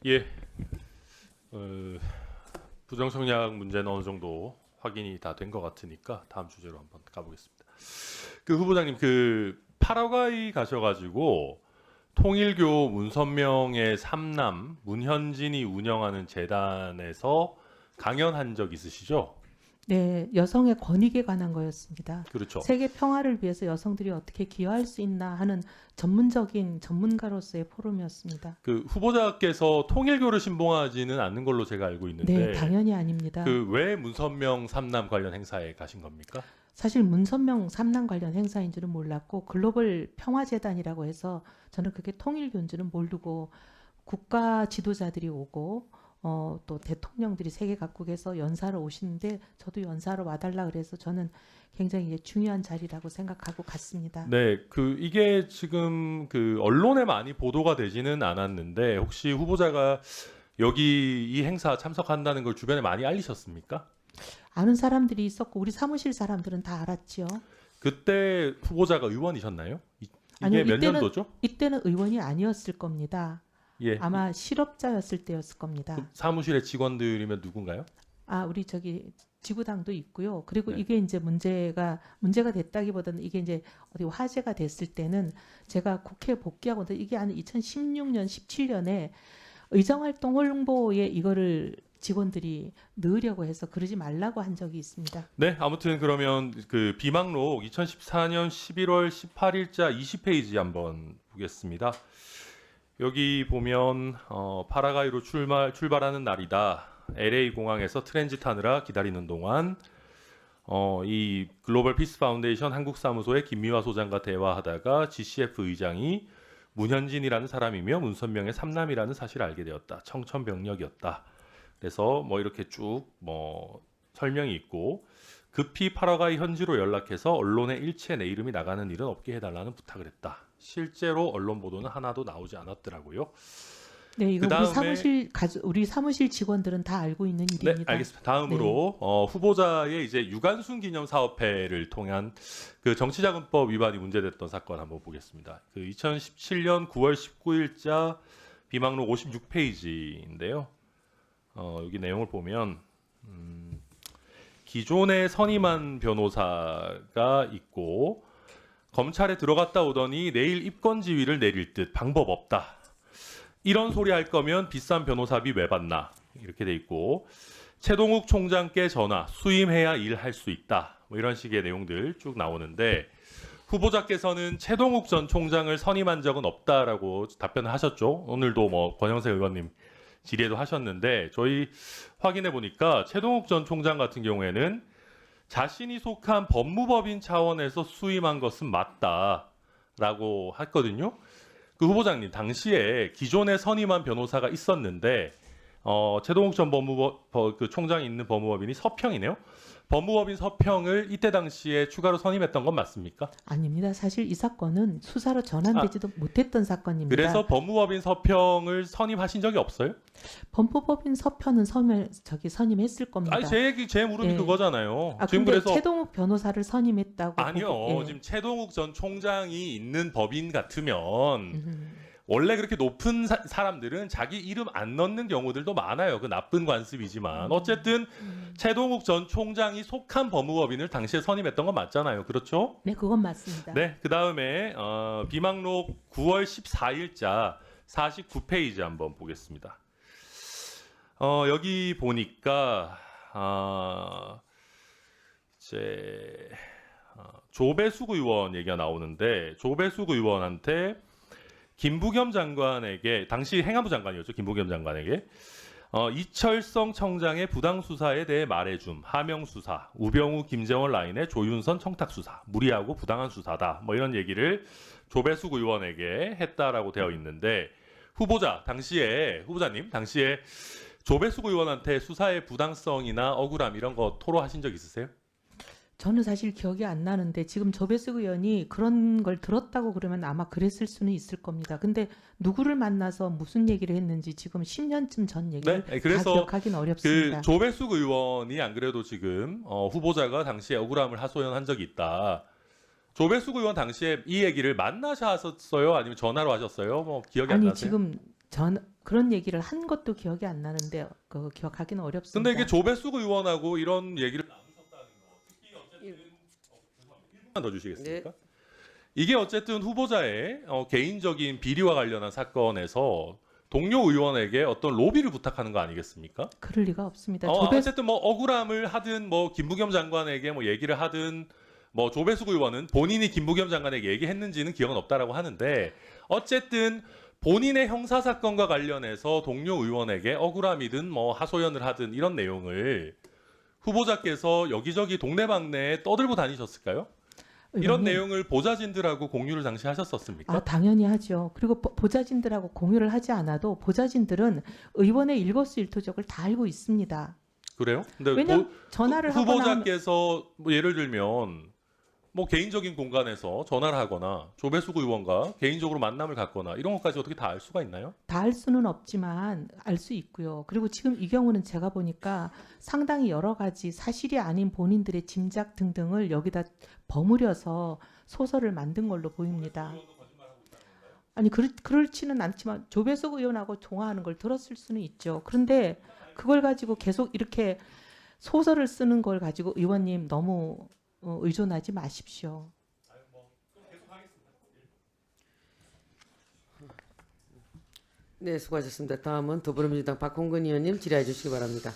예, 부정청약 문제는 어느 정도 확인이 다 된 것 같으니까 다음 주제로 한번 가보겠습니다. 그 후보자님, 그 파라과이 가셔가지고 통일교 문선명의 삼남 문현진이 운영하는 재단에서 강연한 적 있으시죠? 네, 여성의 권익에 관한 거였습니다. 그렇죠. 세계 평화를 위해서 여성들이 어떻게 기여할 수 있나 하는 전문적인 전문가로서의 포럼이었습니다. 그 후보자께서 통일교를 신봉하지는 않는 걸로 제가 알고 있는데 네, 당연히 아닙니다. 그 왜 문선명 삼남 관련 행사에 가신 겁니까? 사실 문선명 삼남 관련 행사인 줄은 몰랐고 글로벌 평화재단이라고 해서 저는 그게 통일교인 줄은 모르고 국가 지도자들이 오고 또 대통령들이 세계 각국에서 연사로 오시는데 저도 연사로 와달라 그래서 저는 굉장히 중요한 자리라고 생각하고 갔습니다. 네, 그 이게 지금 그 언론에 많이 보도가 되지는 않았는데 혹시 후보자가 여기 이 행사 참석한다는 걸 주변에 많이 알리셨습니까? 아는 사람들이 있었고 우리 사무실 사람들은 다 알았죠. 그때 후보자가 의원이셨나요? 이게 아니요, 몇 이때는 년도죠? 이때는 의원이 아니었을 겁니다. 예, 아마 실업자였을 때였을 겁니다. 그 사무실의 직원들이면 누군가요? 아, 우리 저기 지구당도 있고요. 그리고 네. 이게 이제 문제가 됐다기보다는 이게 이제 어디 화제가 됐을 때는 제가 국회에 복귀하고 이게 한 2016년, 17년에 의정활동 홍보에 이거를 직원들이 넣으려고 해서 그러지 말라고 한 적이 있습니다. 네, 아무튼 그러면 그 비망록 2014년 11월 18일자 20페이지 한번 보겠습니다. 여기 보면 파라과이로 출발하는 날이다. LA 공항에서 트랜짓 하느라 기다리는 동안 이 글로벌 피스 파운데이션 한국 사무소의 김미화 소장과 대화하다가 GCF 의장이 문현진이라는 사람이며 문선명의 삼남이라는 사실을 알게 되었다. 청천벽력이었다. 그래서 뭐 이렇게 쭉 뭐 설명이 있고 급히 파라과이 현지로 연락해서 언론에 일체 내 이름이 나가는 일은 없게 해달라는 부탁을 했다. 실제로 언론 보도는 하나도 나오지 않았더라고요. 네, 이거 그다음에 우리 사무실 직원들은 다 알고 있는 네, 일입니다. 알겠습니다. 다음으로 후보자의 이제 유관순 기념 사업회를 통한 그 정치자금법 위반이 문제됐던 사건 한번 보겠습니다. 그 2017년 9월 19일자 비망록 56페이지인데요. 여기 내용을 보면 기존에 선임한 변호사가 있고 검찰에 들어갔다 오더니 내일 입건 지휘를 내릴 듯 방법 없다. 이런 소리 할 거면 비싼 변호사비 왜 받나? 이렇게 돼 있고 최동욱 총장께 전화 수임해야 일할 수 있다. 뭐 이런 식의 내용들 쭉 나오는데 후보자께서는 최동욱 전 총장을 선임한 적은 없다라고 답변을 하셨죠. 오늘도 뭐 권영세 의원님 질의도 하셨는데 저희 확인해 보니까 최동욱 전 총장 같은 경우에는 자신이 속한 법무법인 차원에서 수임한 것은 맞다라고 했거든요. 그 후보자님 당시에 기존에 선임한 변호사가 있었는데 최동욱 전 그 총장이 있는 법무법인이 서평이네요. 법무법인 서평을 이때 당시에 추가로 선임했던 건 맞습니까? 아닙니다. 사실 이 사건은 수사로 전환되지도 못했던 사건입니다. 그래서 법무법인 서평을 선임하신 적이 없어요? 법무법인 서편은 선임했을 겁니다. 아니 제 물음이 예. 그거잖아요. 지금 근데 그래서 최동욱 변호사를 선임했다고 아니요. 보고, 예. 지금 최동욱 전 총장이 있는 법인 같으면 음. 원래 그렇게 높은 사람들은 자기 이름 안 넣는 경우들도 많아요. 그 나쁜 관습이지만 어쨌든 최동욱 전 총장이 속한 법무법인을 당시에 선임했던 건 맞잖아요. 그렇죠? 네, 그건 맞습니다. 네. 그 다음에 비망록 9월 14일자 49페이지 한번 보겠습니다. 여기 보니까 이제 조배숙 의원 얘기가 나오는데 조배숙 의원한테 김부겸 장관에게 당시 행안부 장관이었죠. 김부겸 장관에게 이철성 청장의 부당 수사에 대해 말해줌, 하명 수사, 우병우 김재원 라인의 조윤선 청탁 수사, 무리하고 부당한 수사다. 뭐 이런 얘기를 조배숙 의원에게 했다라고 되어 있는데 후보자님 당시에 조배숙 의원한테 수사의 부당성이나 억울함 이런 거 토로하신 적 있으세요? 저는 사실 기억이 안 나는데 지금 조배숙 의원이 그런 걸 들었다고 그러면 아마 그랬을 수는 있을 겁니다. 근데 누구를 만나서 무슨 얘기를 했는지 지금 10년쯤 전 얘기를 네, 그래서 다 기억하기는 어렵습니다. 그 조배숙 의원이 안 그래도 지금 후보자가 당시에 억울함을 하소연한 적이 있다. 조배숙 의원 당시에 이 얘기를 만나셨어요? 아니면 전화로 하셨어요? 뭐 기억이 안 아니 나세요? 지금 그런 얘기를 한 것도 기억이 안 나는데 그 기억하기는 어렵습니다. 근데 이게 조배숙 의원하고 이런 얘기를 나누셨다는 거. 특히 어쨌든 1분만 더 주시겠습니까? 네. 이게 어쨌든 후보자의 개인적인 비리와 관련한 사건에서 동료 의원에게 어떤 로비를 부탁하는 거 아니겠습니까? 그럴 리가 없습니다. 어쨌든 뭐 억울함을 하든 뭐 김부겸 장관에게 뭐 얘기를 하든 뭐 조배숙 의원은 본인이 김부겸 장관에게 얘기했는지는 기억은 없다라고 하는데 어쨌든 본인의 형사 사건과 관련해서 동료 의원에게 억울함이든 뭐 하소연을 하든 이런 내용을 후보자께서 여기저기 동네방네에 떠들고 다니셨을까요? 이런 의원님, 내용을 보좌진들하고 공유를 당시 하셨었습니까? 아, 당연히 하죠. 그리고 보좌진들하고 공유를 하지 않아도 보좌진들은 의원의 일거수일투족을 다 알고 있습니다. 그래요? 근데 왜냐면 전화를 하거나 하면 후보자께서 뭐 예를 들면 뭐 개인적인 공간에서 전화를 하거나 조배숙 의원과 개인적으로 만남을 갖거나 이런 것까지 어떻게 다 알 수가 있나요? 다 알 수는 없지만 알 수 있고요. 그리고 지금 이 경우는 제가 보니까 상당히 여러 가지 사실이 아닌 본인들의 짐작 등등을 여기다 버무려서 소설을 만든 걸로 보입니다. 아니 그렇지는 않지만 조배석 의원하고 통화하는 걸 들었을 수는 있죠. 그런데 그걸 가지고 계속 이렇게 소설을 쓰는 걸 가지고 의원님 너무 의존하지 마십시오. 네, 수고하셨습니다. 다음은 더불어민주당 박홍근 의원님 질의해 주시기 바랍니다.